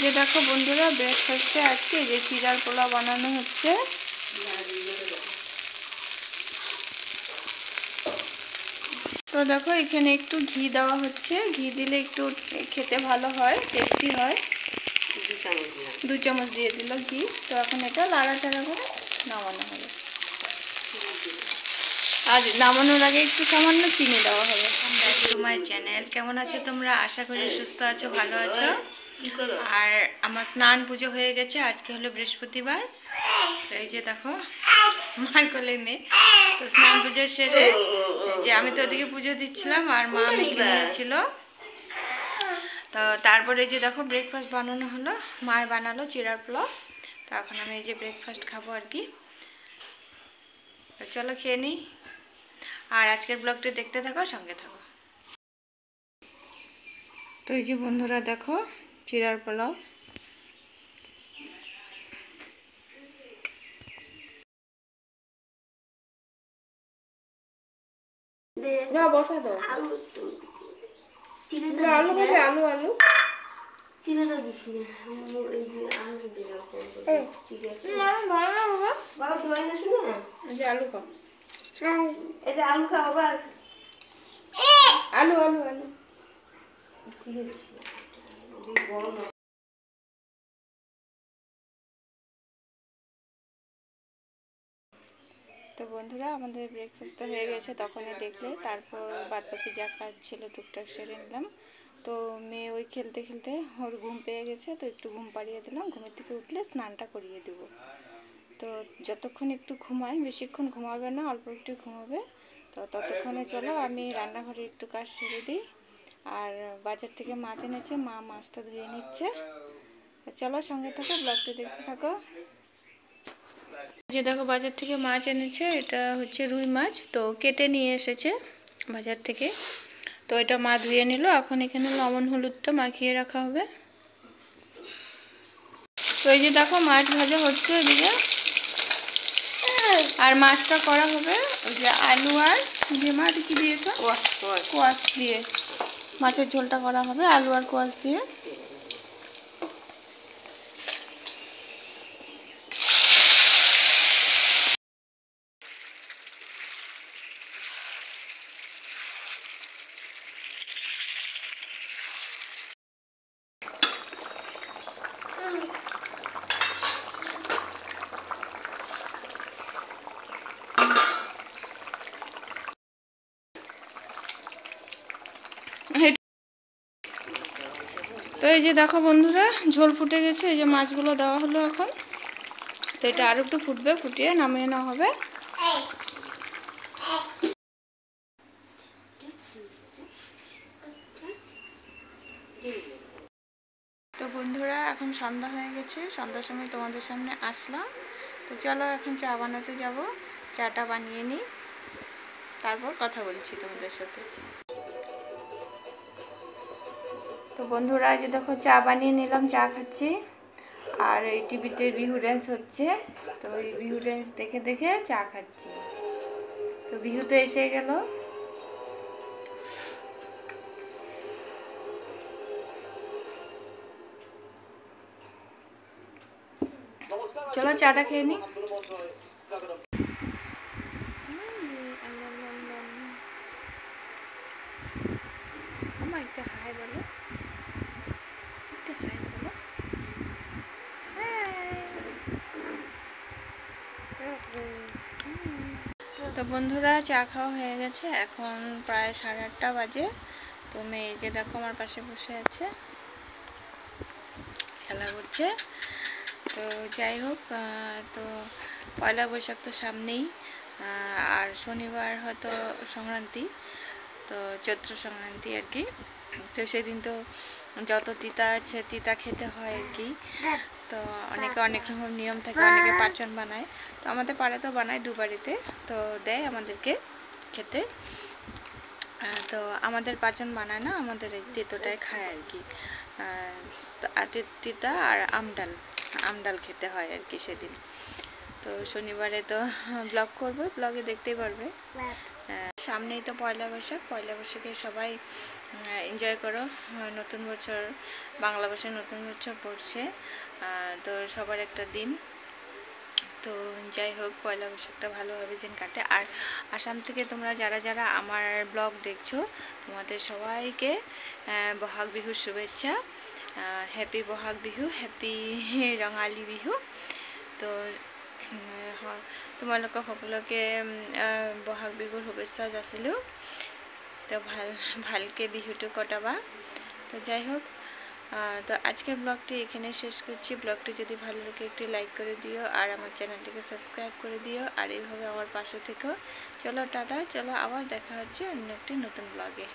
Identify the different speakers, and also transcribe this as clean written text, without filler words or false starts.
Speaker 1: যে দেখো বন্ধুরা, ব্রেকফাস্টে আজকে যে চিড়ার পোলাও বানানো হচ্ছে। তো দেখো এখানে একটু ঘি দেওয়া হচ্ছে, ঘি দিলে একটু খেতে ভালো হয়, টেস্টি হয়। 2 চামচ দিয়ে দিল ঘি। তো এখন এটা লাড়াচাড়া করে নামানো হবে। আর নামানোর আগে একটু সামান্য চিনি দেওয়া হবে। তোমার চ্যানেল কেমন আছে তোমরা? আশা করি সুস্থ আছো, ভালো আছো। আর আমার স্নান পুজো হয়ে গেছে, আজকে হলো বৃহস্পতিবার। এই যে দেখো মার কোলে নেই। তো স্নান পুজো সেরে যে আমি তো ওদিকে পুজো দিচ্ছিলাম আর মা মেখে নিয়েছিল। তো তারপরে যে দেখো ব্রেকফাস্ট বানানো হলো, মায় বানালো চিড়ার পোলাও। তো এখন আমি এই যে ব্রেকফাস্ট খাবো আর কি। তো চলো খেয়ে নিই, আর আজকের ব্লগটা দেখতে থাকো, সঙ্গে থাকো। তো এই যে বন্ধুরা দেখো চিড়ার পোলাও। বসা দাও। আলু হবে, আলু আলু চিড়াটা দিছি না, এই যে আলু দিলাম। ঠিক আছে বাবা ধোয়া না, শুনো এই যে আলু খাও, এই যে আলু খাও বাবা, আলু আলু আলু ঠিক আছে বড়। তো বন্ধুরা আমাদের ব্রেকফাস্ট হয়ে গেছে, তখনই দেখলে। তারপর বাদবাকি যা কাজ ছিল টুকটাক সেরে নিলাম। তো মেয়ে ওই খেলতে খেলতে ওর ঘুম পেয়ে গেছে, তো একটু ঘুম পাড়িয়ে দিলাম। ঘুমের থেকে উঠলে স্নানটা করিয়ে দেব। তো যতক্ষণ একটু ঘুমায়, বেশিক্ষণ ঘুমাবে না, অল্প একটু ঘুমাবে। তো ততক্ষণে চলো আমি রান্নাঘরে একটু কাজ সেরে দিই। আর বাজার থেকে মাছ এনেছে, মা মাছটা ধুয়ে নিচ্ছে। চলো সঙ্গে থাকো, ব্লগটা দেখতে থাকো। যে দেখো বাজার থেকে মাছ এনেছে, এটা হচ্ছে রুই মাছ। তো কেটে নিয়ে এসেছে বাজার থেকে। তো এটা মা ধুয়ে নিল। এখন এখানে লবণ হলুদটা মাখিয়ে রাখা হবে। তো এই যে দেখো মাছ ভাজা হচ্ছে এদিকে, আর মাছটা করা হবে ওই যে আলু আর যে মাছ কি দিয়েছো, কোয়াশ দিয়ে মাছের ঝোলটা করা হবে, আলু আর কোয়াশ দিয়ে। তো এই যে দেখো বন্ধুরা ঝোল ফুটে গেছে, এই যে মাছগুলো দেওয়া হলো এখন। তো এটা আর একটু ফুটবে, ফুটিয়ে নামিয়ে নেওয়া হবে। তো বন্ধুরা এখন সন্ধ্যা হয়ে গেছে, সন্ধ্যার সময় তোমাদের সামনে আসলাম। তো চলো এখন চা বানাতে যাব, চাটা বানিয়ে নিই, তারপর কথা বলছি তোমাদের সাথে। তো বন্ধুরা যে দেখো চা বানিয়ে নিলাম, চা খাচ্ছি। আর এই টিভিতে বিহু ড্যান্স হচ্ছে, তো এই বিহু ড্যান্স দেখে দেখে চা খাচ্ছি। তো বিহু তো এসে গেল। চলো চাটা খেয়ে নি। হাই বলো, হাই বলো। তো বন্ধুরা চা খাওয়া হয়ে গেছে, এখন প্রায় 8:30 বাজে। তো মেয়ে যে দেখো আমার পাশে বসে আছে, খেলা করছে। তো যাই হোক, তো পয়লা বৈশাখ তো সামনেই, আর শনিবার হয়তো সংক্রান্তি, তো চৈত্র সংক্রান্তি আর কি। তো সেদিন তো যত তিতা আছে তিতা খেতে হয় আর কি। তো অনেকে অনেক রকম নিয়ম থাকে, অনেকে পাচন বানায়। তো আমাদের পাড়াতেও বানায়, 2 বাড়িতে। তো দেয় আমাদেরকে খেতে। তো আমাদের পাচন বানায় না, আমাদের এই তেতোটাই খায় আর কি। তিতা আর আমডাল খেতে হয় আর কি সেদিন। তো শনিবারে তো ব্লগ করবো, ব্লগে দেখতেই পারবে। সামনেই তো পয়লা বৈশাখে সবাই এনজয় করো। নতুন বছর, বাংলা ভাষায় নতুন বছর পড়ছে, তো সবার একটা দিন। তো যাই হোক, পয়লা বৈশাখটা ভালোভাবে যেন কাটে। আর আসাম থেকে তোমরা যারা যারা আমার ব্লগ দেখছো, তোমাদের সবাইকে বহাগ বিহুর শুভেচ্ছা। Happy Bohag Bihu, happy Rongali Bihu. তো তোমালোকক সকলোকে বহাগ বিহুর শুভেচ্ছা যাচিলোঁ। তো ভালকে বিহুটো কটাবা। তো যাই হোক, তো আজকের ব্লগটি এখানে শেষ করছি। ব্লগটি যদি ভালো লাগে একটি লাইক করে দিও, আর আমার চ্যানেলটিকে সাবস্ক্রাইব করে দিও, আর এইভাবে আমার পাশে থেকো। চলো টাটা, চলো আবার দেখা হচ্ছে অন্য একটি নতুন ব্লগে।